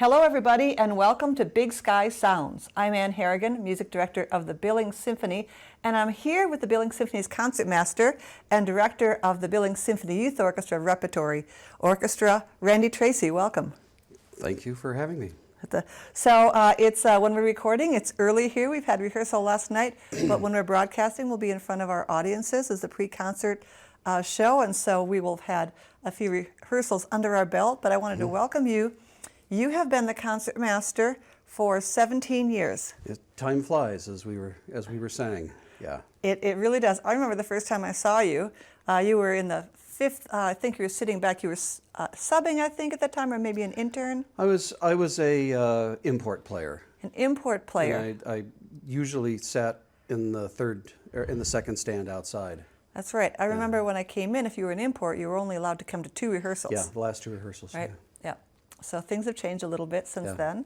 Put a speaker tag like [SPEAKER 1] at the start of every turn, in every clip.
[SPEAKER 1] Hello everybody and welcome to Big Sky Sounds. I'm Anne Harrigan, Music Director of the Billings Symphony, and I'm here with the Billings Symphony's Concertmaster and Director of the Billings Symphony Youth Orchestra Repertory Orchestra, Randy Tracy. Welcome.
[SPEAKER 2] Thank you for having me.
[SPEAKER 1] It's when we're recording, it's early here. We've had rehearsal last night, but when we're broadcasting, we'll be in front of our audiences as the pre-concert show, and so we will have had a few rehearsals under our belt, but I wanted to welcome you. You have been the concertmaster for 17 years.
[SPEAKER 2] Time flies, as we were saying. Yeah.
[SPEAKER 1] It really does. I remember the first time I saw you. You were in the fifth. I think you were sitting back. You were subbing, I think, at that time, or maybe an intern.
[SPEAKER 2] I was a import player.
[SPEAKER 1] An import player.
[SPEAKER 2] And I usually sat in the second stand outside.
[SPEAKER 1] That's right. I remember when I came in. If you were an import, you were only allowed to come to 2 rehearsals.
[SPEAKER 2] Yeah, the last 2 rehearsals.
[SPEAKER 1] Right. Yeah. So things have changed a little bit since then,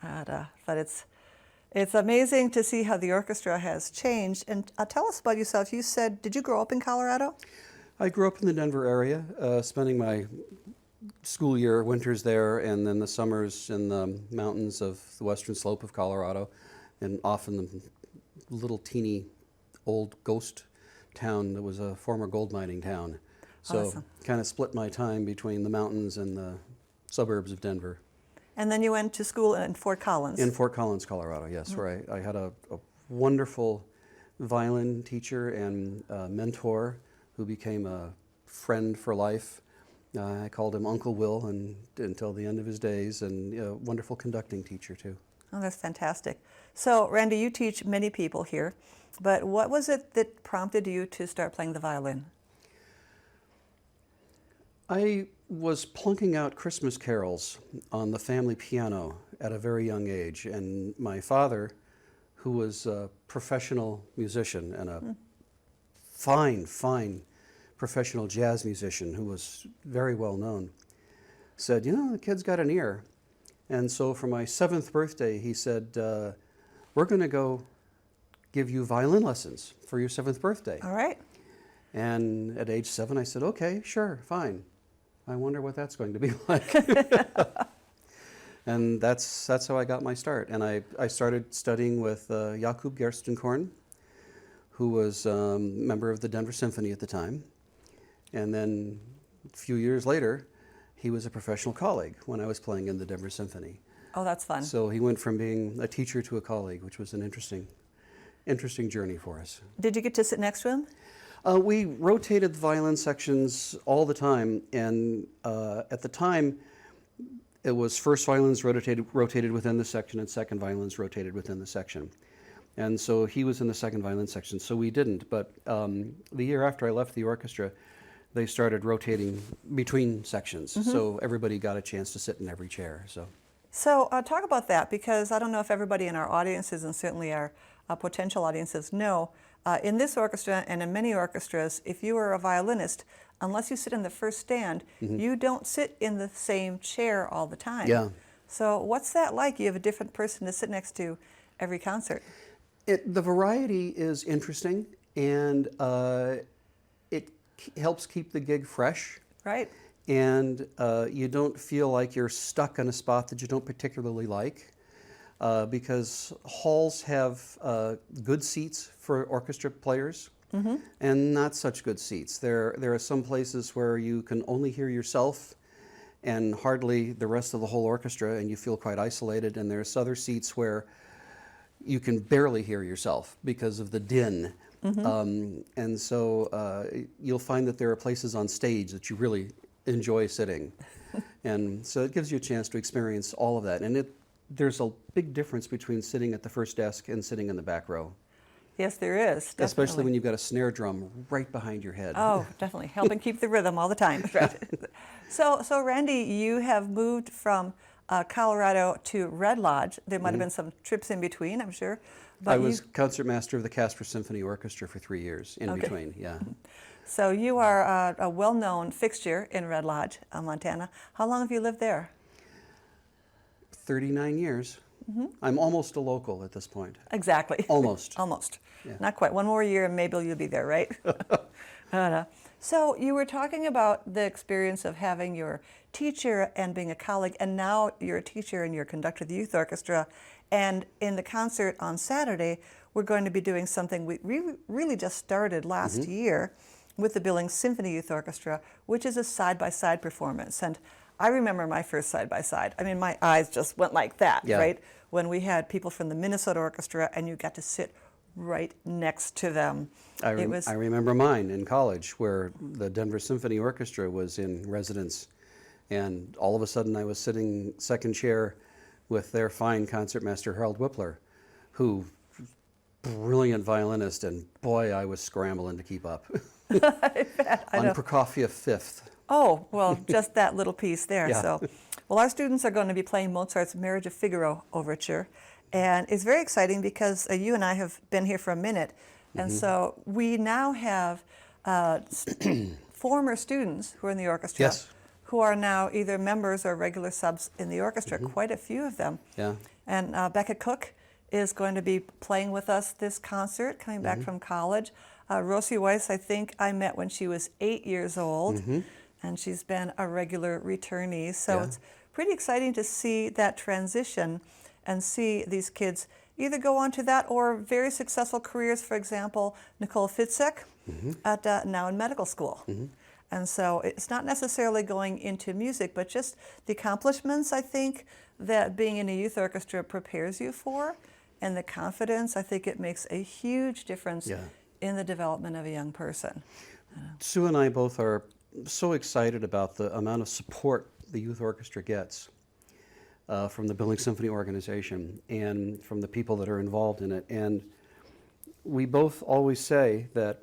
[SPEAKER 1] but it's amazing to see how the orchestra has changed. And tell us about yourself. You said, did you grow up in Colorado?
[SPEAKER 2] I grew up in the Denver area, spending my school year winters there, and then the summers in the mountains of the western slope of Colorado, and often the little teeny old ghost town that was a former gold mining town. So
[SPEAKER 1] awesome.
[SPEAKER 2] Kind of split my time between the mountains and the suburbs of Denver.
[SPEAKER 1] And then you went to school in Fort Collins.
[SPEAKER 2] In Fort Collins, Colorado, yes, right. I had a wonderful violin teacher and mentor who became a friend for life. I called him Uncle Will until the end of his days, and a wonderful conducting teacher too.
[SPEAKER 1] Oh, that's fantastic. So, Randy, you teach many people here, but what was it that prompted you to start playing the violin? I
[SPEAKER 2] was plunking out Christmas carols on the family piano at a very young age, and my father, who was a professional musician and a fine professional jazz musician who was very well known, said, the kid's got an ear. And so for my 7th birthday, he said, we're going to go give you violin lessons for your 7th birthday.
[SPEAKER 1] All right.
[SPEAKER 2] And at age 7, I said, okay, sure, fine. I wonder what that's going to be like. And that's how I got my start. And I started studying with Jakub Gerstenkorn, who was a member of the Denver Symphony at the time. And then a few years later, he was a professional colleague when I was playing in the Denver Symphony.
[SPEAKER 1] Oh, that's fun.
[SPEAKER 2] So he went from being a teacher to a colleague, which was an interesting journey for us.
[SPEAKER 1] Did you get to sit next to him?
[SPEAKER 2] We rotated the violin sections all the time, and at the time, it was first violins rotated within the section, and second violins rotated within the section. And so he was in the second violin section, so we didn't. But the year after I left the orchestra, they started rotating between sections, so everybody got a chance to sit in every chair.
[SPEAKER 1] So talk about that, because I don't know if everybody in our audiences, and certainly our potential audiences, know. In this orchestra and in many orchestras, if you are a violinist, unless you sit in the first stand, you don't sit in the same chair all the time.
[SPEAKER 2] Yeah.
[SPEAKER 1] So what's that like? You have a different person to sit next to every concert.
[SPEAKER 2] The variety is interesting, and it helps keep the gig fresh.
[SPEAKER 1] Right.
[SPEAKER 2] And you don't feel like you're stuck in a spot that you don't particularly like. Because halls have good seats for orchestra players and not such good seats. There are some places where you can only hear yourself and hardly the rest of the whole orchestra, and you feel quite isolated. And there's other seats where you can barely hear yourself because of the din. And so you'll find that there are places on stage that you really enjoy sitting. And so it gives you a chance to experience all of that. And there's a big difference between sitting at the first desk and sitting in the back row.
[SPEAKER 1] Yes, there is. Definitely.
[SPEAKER 2] Especially when you've got a snare drum right behind your head.
[SPEAKER 1] Oh, definitely. Helping keep the rhythm all the time. So Randy, you have moved from Colorado to Red Lodge. There might have been some trips in between, I'm sure. But
[SPEAKER 2] I was concertmaster of the Carpenter Symphony Orchestra for 3 years in between, yeah.
[SPEAKER 1] So you are a well-known fixture in Red Lodge, Montana. How long have you lived there?
[SPEAKER 2] 39 years. I'm almost a local at this point.
[SPEAKER 1] Exactly.
[SPEAKER 2] Almost.
[SPEAKER 1] Almost.
[SPEAKER 2] Yeah.
[SPEAKER 1] Not quite. One more year and maybe you'll be there, right? So you were talking about the experience of having your teacher and being a colleague, and now you're a teacher and you're a conductor of the youth orchestra. And in the concert on Saturday, we're going to be doing something we really just started last year with the Billings Symphony Youth Orchestra, which is a side-by-side performance. And I remember my first side-by-side. I mean, my eyes just went like that, right? When we had people from the Minnesota Orchestra and you got to sit right next to them.
[SPEAKER 2] I remember mine in college where the Denver Symphony Orchestra was in residence, and all of a sudden I was sitting second chair with their fine concertmaster Harold Whippler, who, brilliant violinist, and boy, I was scrambling to keep up.
[SPEAKER 1] I bet, I
[SPEAKER 2] On
[SPEAKER 1] know.
[SPEAKER 2] Prokofiev Fifth.
[SPEAKER 1] Oh, well, just that little piece there.
[SPEAKER 2] Yeah.
[SPEAKER 1] So, well, our students are going to be playing Mozart's Marriage of Figaro Overture. And it's very exciting because you and I have been here for a minute. And so we now have former students who are in the orchestra who are now either members or regular subs in the orchestra, quite a few of them.
[SPEAKER 2] Yeah.
[SPEAKER 1] And Becca Cook is going to be playing with us this concert, coming back from college. Rosie Weiss, I think I met when she was 8 years old, and she's been a regular returnee. So it's pretty exciting to see that transition and see these kids either go on to that or very successful careers. For example, Nicole Fitzek at now in medical school. And so it's not necessarily going into music, but just the accomplishments, I think, that being in a youth orchestra prepares you for, and the confidence. I think it makes a huge difference in the development of a young person.
[SPEAKER 2] Sue and I both are so excited about the amount of support the youth orchestra gets from the Billings Symphony Organization and from the people that are involved in it. And we both always say that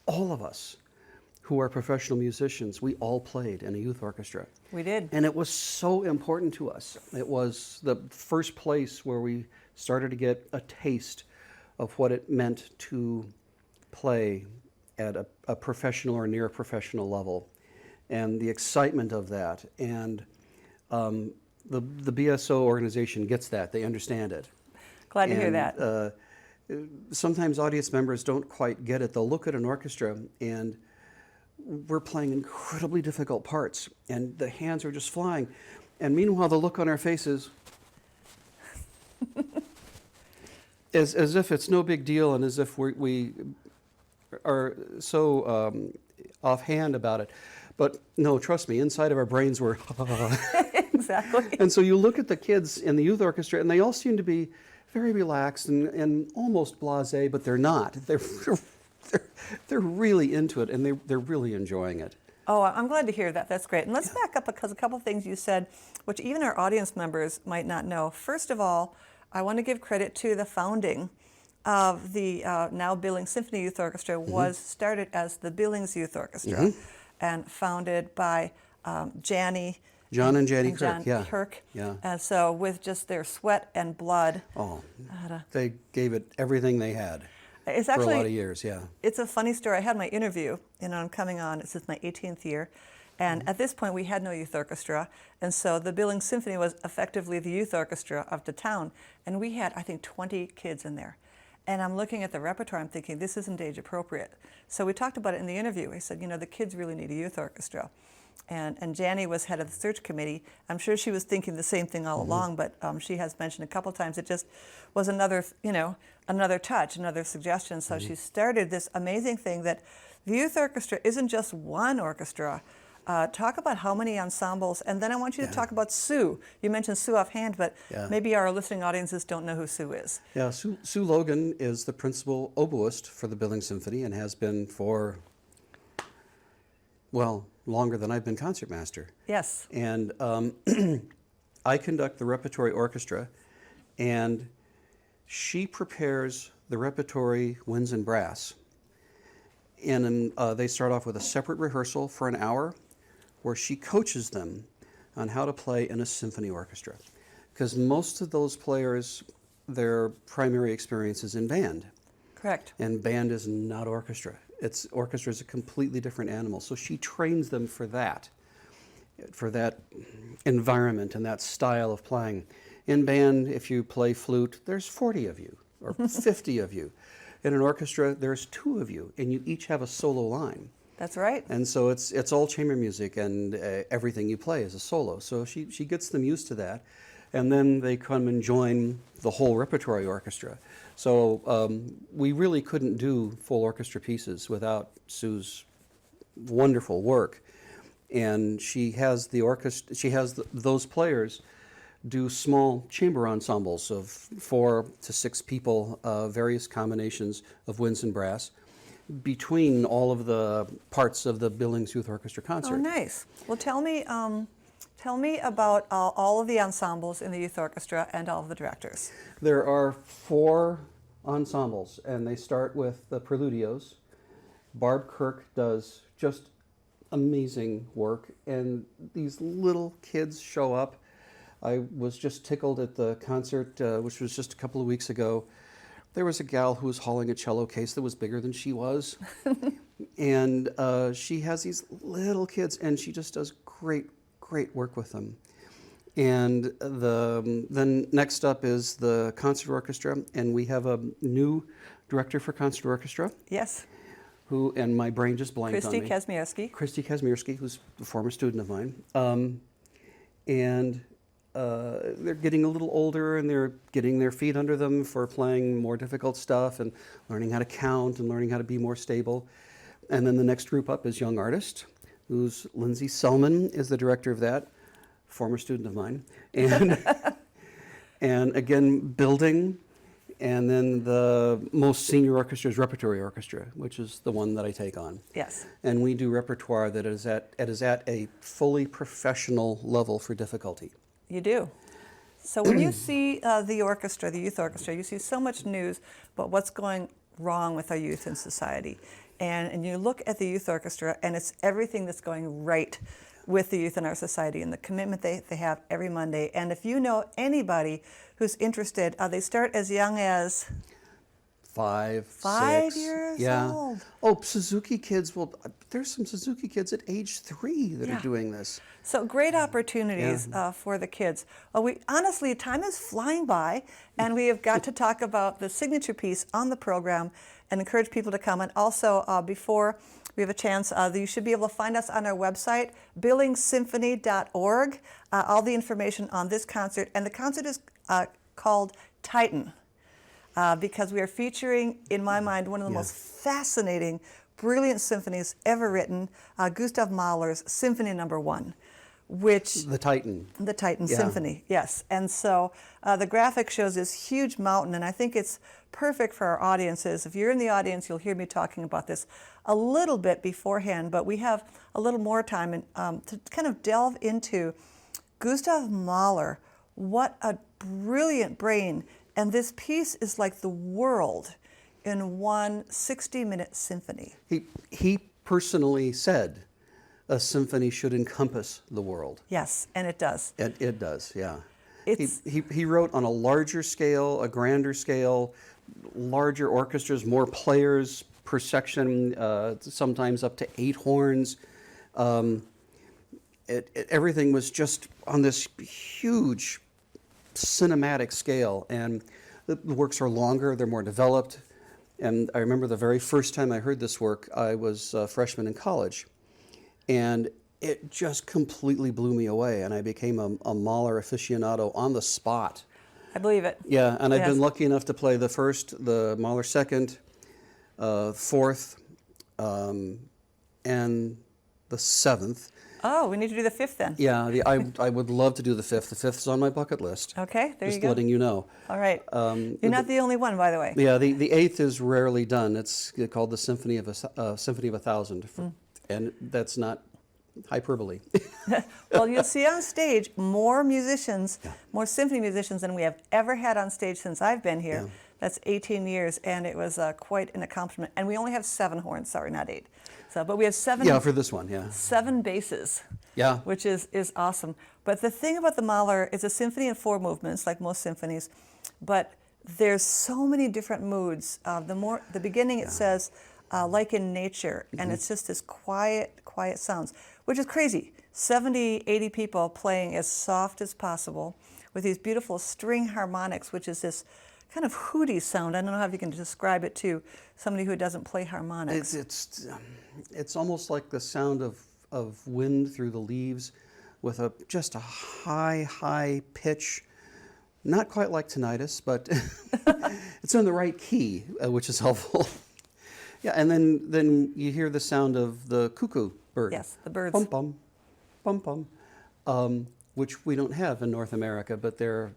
[SPEAKER 2] all of us who are professional musicians, we all played in a youth orchestra.
[SPEAKER 1] We did.
[SPEAKER 2] And it was so important to us. It was the first place where we started to get a taste of what it meant to play at a professional or near professional level, and the excitement of that. And the BSO organization gets that. They understand it.
[SPEAKER 1] Glad to hear that.
[SPEAKER 2] Sometimes audience members don't quite get it. They'll look at an orchestra and we're playing incredibly difficult parts and the hands are just flying. And meanwhile, the look on our faces as if it's no big deal and as if we are so offhand about it. But no, trust me, inside of our brains we're
[SPEAKER 1] Exactly.
[SPEAKER 2] And so you look at the kids in the youth orchestra and they all seem to be very relaxed and almost blasé, but they're not. They're really into it and they're really enjoying it.
[SPEAKER 1] Oh, I'm glad to hear that. That's great. And let's back up because a couple of things you said, which even our audience members might not know. First of all, I want to give credit to the founding of the now Billings Symphony Youth Orchestra. Was started as the Billings Youth Orchestra and founded by John and
[SPEAKER 2] Janny Kirk,
[SPEAKER 1] Kirk.
[SPEAKER 2] Yeah.
[SPEAKER 1] And so with just their sweat and blood.
[SPEAKER 2] Oh, they gave it everything they had
[SPEAKER 1] It's
[SPEAKER 2] for
[SPEAKER 1] actually,
[SPEAKER 2] a lot of years,
[SPEAKER 1] It's a funny story. I had my interview, and I'm coming on, this is my 18th year. And at this point, we had no youth orchestra. And so the Billings Symphony was effectively the youth orchestra of the town. And we had, I think, 20 kids in there. And I'm looking at the repertoire, I'm thinking, this isn't age appropriate. So we talked about it in the interview. I said, the kids really need a youth orchestra. And Janny was head of the search committee. I'm sure she was thinking the same thing all along, but she has mentioned a couple times it just was another, another touch, another suggestion. So she started this amazing thing that the youth orchestra isn't just one orchestra. Talk about how many ensembles, and then I want you to talk about Sue. You mentioned Sue offhand, but maybe our listening audiences don't know who Sue is.
[SPEAKER 2] Yeah, Sue Logan is the principal oboist for the Billings Symphony and has been for, well, longer than I've been concertmaster.
[SPEAKER 1] Yes.
[SPEAKER 2] And I conduct the repertory orchestra, and she prepares the repertory winds and brass. And they start off with a separate rehearsal for an hour where she coaches them on how to play in a symphony orchestra. Because most of those players, their primary experience is in band.
[SPEAKER 1] Correct.
[SPEAKER 2] And band is not orchestra. Orchestra is a completely different animal. So she trains them for that environment and that style of playing. In band, if you play flute, there's 40 of you or 50 of you. In an orchestra, there's 2 of you, and you each have a solo line.
[SPEAKER 1] That's right.
[SPEAKER 2] And so it's all chamber music, and everything you play is a solo. So she gets them used to that, and then they come and join the whole repertory orchestra. So we really couldn't do full orchestra pieces without Sue's wonderful work. And she has the orchestra. She has those players do small chamber ensembles of 4 to 6 people, various combinations of winds and brass, between all of the parts of the Billings Youth Orchestra concert.
[SPEAKER 1] Oh, nice. Well, tell me about all of the ensembles in the youth orchestra and all of the directors.
[SPEAKER 2] There are 4 ensembles, and they start with the Preludios. Barb Kirk does just amazing work, and these little kids show up. I was just tickled at the concert, which was just a couple of weeks ago. There was a gal who was hauling a cello case that was bigger than she was. And she has these little kids, and she just does great work with them. And then next up is the concert orchestra, and we have a new director for concert orchestra.
[SPEAKER 1] Yes.
[SPEAKER 2] Who, and my brain just blanked on me.
[SPEAKER 1] Christy
[SPEAKER 2] Kazmierski, who's a former student of mine. And they're getting a little older, and they're getting their feet under them for playing more difficult stuff and learning how to count and learning how to be more stable. And then the next group up is Young Artist, who's Lindsay Selman is the director of that, former student of mine. And, and again, building. And then the most senior orchestra is Repertory Orchestra, which is the one that I take on.
[SPEAKER 1] Yes.
[SPEAKER 2] And we do repertoire that is at a fully professional level for difficulty.
[SPEAKER 1] You do. So when you see the orchestra, the youth orchestra, you see so much news about what's going wrong with our youth in society. And you look at the youth orchestra, and it's everything that's going right with the youth in our society and the commitment they have every Monday. And if you know anybody who's interested, they start as young as
[SPEAKER 2] 5, 6.
[SPEAKER 1] years
[SPEAKER 2] yeah.
[SPEAKER 1] old.
[SPEAKER 2] Oh, Suzuki kids. Well, there's some Suzuki kids at age 3 that
[SPEAKER 1] Yeah.
[SPEAKER 2] are doing this.
[SPEAKER 1] So great opportunities for the kids. We honestly, time is flying by, and we have got to talk about the signature piece on the program and encourage people to come. And also, before we have a chance, you should be able to find us on our website, billingssymphony.org, all the information on this concert. And the concert is called Titan, because we are featuring, in my mind, one of the most fascinating, brilliant symphonies ever written, Gustav Mahler's Symphony No. 1. Which
[SPEAKER 2] The Titan
[SPEAKER 1] Symphony, yes. And so the graphic shows this huge mountain, and I think it's perfect for our audiences. If you're in the audience, you'll hear me talking about this a little bit beforehand, but we have a little more time to kind of delve into Gustav Mahler. What a brilliant brain. And this piece is like the world in one 60-minute symphony.
[SPEAKER 2] He personally said a symphony should encompass the world.
[SPEAKER 1] Yes, and it does.
[SPEAKER 2] It does, yeah.
[SPEAKER 1] It's,
[SPEAKER 2] He wrote on a larger scale, a grander scale, larger orchestras, more players per section, sometimes up to 8 horns. Everything was just on this huge cinematic scale, and the works are longer, they're more developed. And I remember the very first time I heard this work, I was a freshman in college. And it just completely blew me away, and I became a Mahler aficionado on the spot.
[SPEAKER 1] I believe it.
[SPEAKER 2] Yeah, and I've
[SPEAKER 1] Yes.
[SPEAKER 2] been lucky enough to play the first, the Mahler second, fourth, and the 7th.
[SPEAKER 1] Oh, we need to do the 5th then.
[SPEAKER 2] Yeah, I would love to do the 5th. The 5th is on my bucket list.
[SPEAKER 1] Okay, there you
[SPEAKER 2] Just
[SPEAKER 1] go.
[SPEAKER 2] letting you know.
[SPEAKER 1] All right. You're not the only one, by the way.
[SPEAKER 2] Yeah, the 8th is rarely done. It's called the Symphony of a Thousand, and that's not hyperbole.
[SPEAKER 1] Well, you'll see on stage more musicians, more symphony musicians than we have ever had on stage since I've been here.
[SPEAKER 2] Yeah.
[SPEAKER 1] That's 18 years, and it was quite an accomplishment. And we only have 7 horns, sorry, not 8. So, but we have 7.
[SPEAKER 2] Yeah, for this one, yeah.
[SPEAKER 1] 7 basses.
[SPEAKER 2] Yeah.
[SPEAKER 1] Which is awesome. But the thing about the Mahler is a symphony in 4 movements, like most symphonies, but there's so many different moods. The beginning it says, like in nature, and it's just this quiet sounds, which is crazy. 70, 80 people playing as soft as possible with these beautiful string harmonics, which is this kind of hooty sound. I don't know how you can describe it to somebody who doesn't play harmonics.
[SPEAKER 2] It's almost like the sound of wind through the leaves with just a high pitch. Not quite like tinnitus, but it's in the right key, which is helpful. Yeah, and then you hear the sound of the cuckoo bird.
[SPEAKER 1] Yes, the birds.
[SPEAKER 2] Bum bum, bum bum, which we don't have in North America, but they're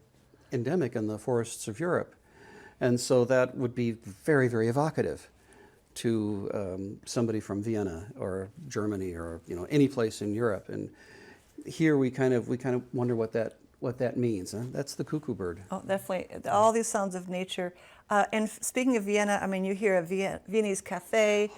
[SPEAKER 2] endemic in the forests of Europe, and so that would be very, very evocative to somebody from Vienna or Germany or any place in Europe. And here we kind of wonder what that means. Huh? That's the cuckoo bird.
[SPEAKER 1] Oh, definitely. All these sounds of nature. And speaking of Vienna, I mean, you hear a Viennese cafe,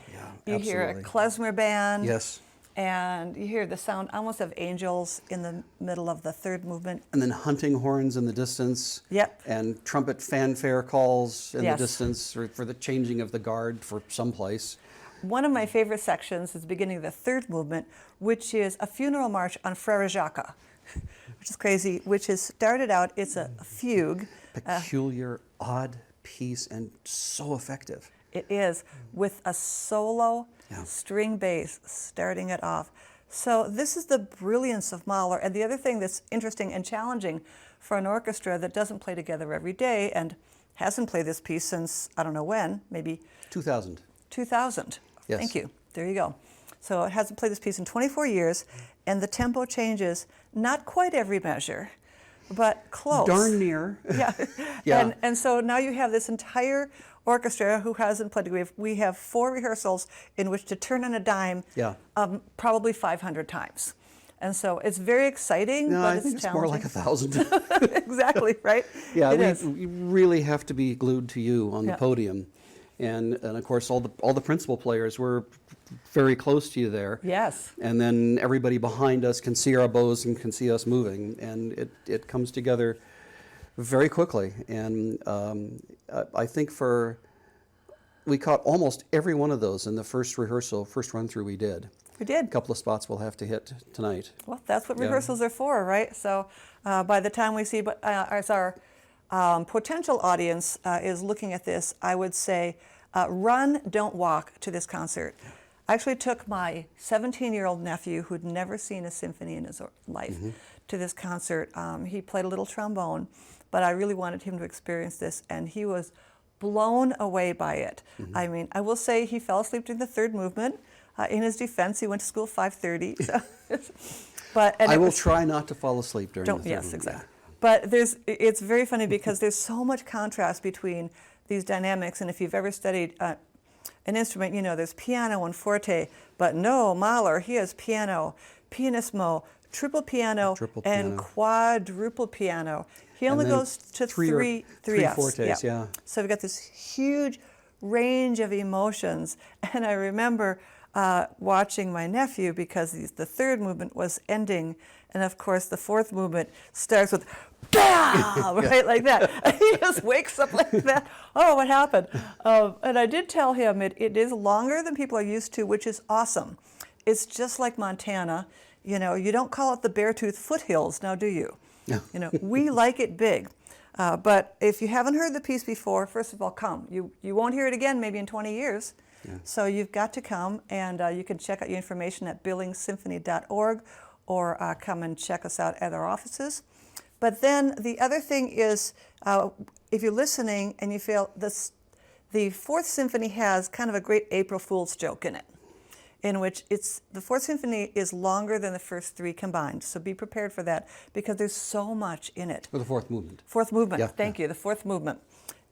[SPEAKER 1] you hear a klezmer band,
[SPEAKER 2] yes,
[SPEAKER 1] and you hear the sound almost of angels in the middle of the third movement.
[SPEAKER 2] And then hunting horns in the distance.
[SPEAKER 1] Yep.
[SPEAKER 2] And trumpet fanfare calls in
[SPEAKER 1] Yes.
[SPEAKER 2] the distance for the changing of the guard for someplace.
[SPEAKER 1] One of my favorite sections is the beginning of the third movement, which is a funeral march on Frere Jacques, which is crazy, which is started out, it's a fugue.
[SPEAKER 2] Peculiar, odd piece, and so effective.
[SPEAKER 1] It is, with a solo
[SPEAKER 2] Yeah.
[SPEAKER 1] string bass starting it off. So this is the brilliance of Mahler. And the other thing that's interesting and challenging for an orchestra that doesn't play together every day and hasn't played this piece since, I don't know when, maybe
[SPEAKER 2] 2000.
[SPEAKER 1] 2000.
[SPEAKER 2] Yes.
[SPEAKER 1] Thank you. There you go. So it hasn't played this piece in 24 years, and the tempo changes, not quite every measure, but close.
[SPEAKER 2] Darn near.
[SPEAKER 1] Yeah.
[SPEAKER 2] Yeah.
[SPEAKER 1] And so now you have this entire orchestra who hasn't played. We have 4 rehearsals in which to turn on a dime,
[SPEAKER 2] Yeah.
[SPEAKER 1] probably 500 times. And so it's very exciting,
[SPEAKER 2] No,
[SPEAKER 1] but
[SPEAKER 2] I
[SPEAKER 1] it's
[SPEAKER 2] think it's more like
[SPEAKER 1] challenging.
[SPEAKER 2] 1,000.
[SPEAKER 1] Exactly, right?
[SPEAKER 2] Yeah,
[SPEAKER 1] It is.
[SPEAKER 2] we really have to be glued to you on the
[SPEAKER 1] Yeah.
[SPEAKER 2] podium, and of course all the principal players were very close to you there.
[SPEAKER 1] Yes.
[SPEAKER 2] And then everybody behind us can see our bows and can see us moving, and it comes together very quickly. And I think we caught almost every one of those in the first run through we did.
[SPEAKER 1] We did.
[SPEAKER 2] A couple of spots we'll have to hit tonight.
[SPEAKER 1] Well, that's what
[SPEAKER 2] Yeah.
[SPEAKER 1] rehearsals are for, right? So by the time we see, as our potential audience is looking at this, I would say run, don't walk to this concert. I actually took my 17-year-old nephew, who'd never seen a symphony in his life, to this concert. He played a little trombone, but I really wanted him to experience this, and he was blown away by it. I mean, I will say he fell asleep during the third movement. In his defense, he went to school at 5:30. So
[SPEAKER 2] I will try not to fall asleep during the third
[SPEAKER 1] Yes,
[SPEAKER 2] one.
[SPEAKER 1] exactly. But it's very funny because there's so much contrast between these dynamics, and if you've ever studied an instrument, you know there's piano and forte, but no, Mahler, he has piano, pianissimo, triple piano, and quadruple piano. He only goes to three Fs.
[SPEAKER 2] fortes, yeah.
[SPEAKER 1] So we've got this huge range of emotions, and I remember watching my nephew because the third movement was ending, and of course the fourth movement starts with "Bah!" right, like that. And he just wakes up like that. Oh, what happened? And I did tell him it is longer than people are used to, which is awesome. It's just like Montana. You know, you don't call it the Beartooth Foothills, now do you?
[SPEAKER 2] No.
[SPEAKER 1] You know, we like it big. But if you haven't heard the piece before, first of all, come. You won't hear it again maybe in 20 years.
[SPEAKER 2] Yeah.
[SPEAKER 1] So you've got to come, and you can check out your information at billingssymphony.org or come and check us out at our offices. But then the other thing is, if you're listening and you feel the Fourth Symphony has kind of a great April Fool's joke in it, in which the Fourth Symphony is longer than the first 3 combined. So be prepared for that because there's so much in it.
[SPEAKER 2] For the fourth movement.
[SPEAKER 1] Fourth movement,
[SPEAKER 2] Yeah,
[SPEAKER 1] thank you, the fourth movement.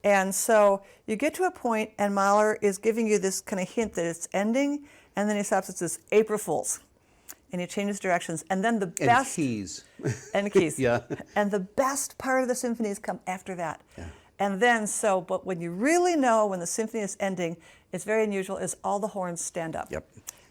[SPEAKER 1] And so you get to a point, and Mahler is giving you this kind of hint that it's ending, and then he stops. It says April Fools, and he changes directions, and then the best
[SPEAKER 2] keys.
[SPEAKER 1] and keys.
[SPEAKER 2] Yeah.
[SPEAKER 1] And the best part of the symphonies come after that.
[SPEAKER 2] Yeah.
[SPEAKER 1] And then but when you really know when the symphony is ending, it's very unusual. Is all the horns stand up.
[SPEAKER 2] Yep.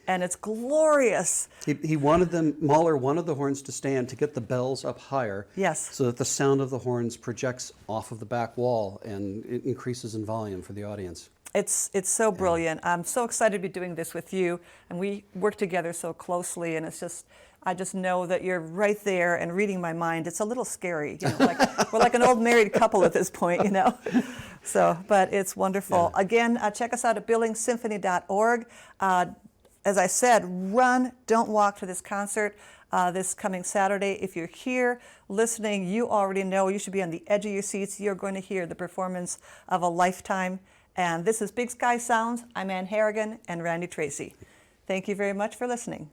[SPEAKER 1] And it's glorious.
[SPEAKER 2] Mahler wanted the horns to stand to get the bells up higher.
[SPEAKER 1] Yes.
[SPEAKER 2] So that the sound of the horns projects off of the back wall and it increases in volume for the audience.
[SPEAKER 1] It's so brilliant. I'm so excited to be doing this with you, and we work together so closely, and it's just I just know that you're right there and reading my mind. It's a little scary, like we're like an old married couple at this point, So, but it's wonderful.
[SPEAKER 2] Yeah.
[SPEAKER 1] Again, check us out at billingssymphony.org. As I said, run, don't walk to this concert this coming Saturday. If you're here listening, you already know you should be on the edge of your seats. You're going to hear the performance of a lifetime. And this is Big Sky Sounds. I'm Anne Harrigan and Randy Tracy. Thank you very much for listening.